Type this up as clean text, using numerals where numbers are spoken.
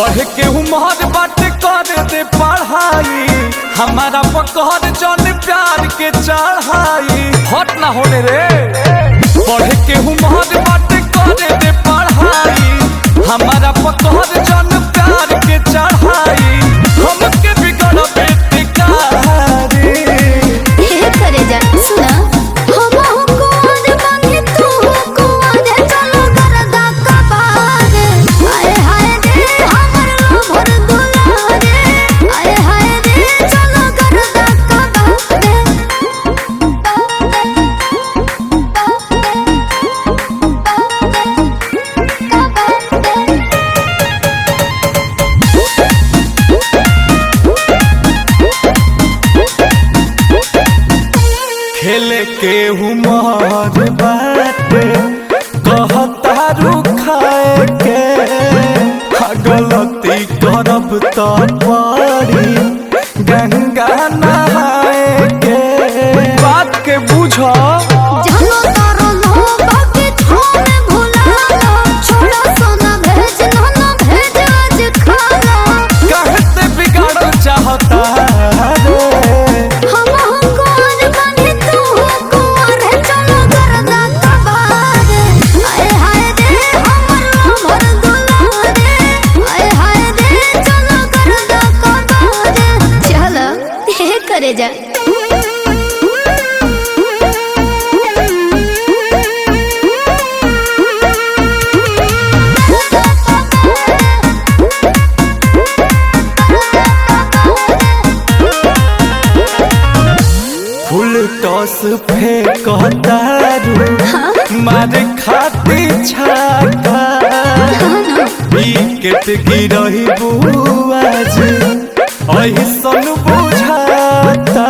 बढ़ के उम्र बात कर दे पढ़ाई, हमारा पकड़ जन प्यार के चढ़ाई। हट ना होने रे, बढ़ के उम्र बात कर दे पढ़ाई, हमारा पकड़ जन प्यार के चढ़ाई। हमके बिगड़ बेटे कारी करे जा सुना हम को आज बांधे तू को आज चलो करदा का बार। आए हाय रे हमर लोभर दुलारे, आए हाय रे चलो करदा का खेले के उमर बाटे कहता रुखाए के, गलती करब तो पड़ी गंगा नहाए के। बात के बुझो जानो तारो लोग के छोड़ भुला छोड़ा सोना भेज भेज आज खाना। कहते बिगाड़ चाहता रे, हमको आज बांधे तू को आज चलो करदा का बार। आए हाय रे हमर लोभर दुलारे, आए हाय रे चलो करदा का बार। चलो ये करे जा फुल टॉस फेंकता रू मारे खाती छाता, विकेट गिरही बुआज ऐसन बुझाता।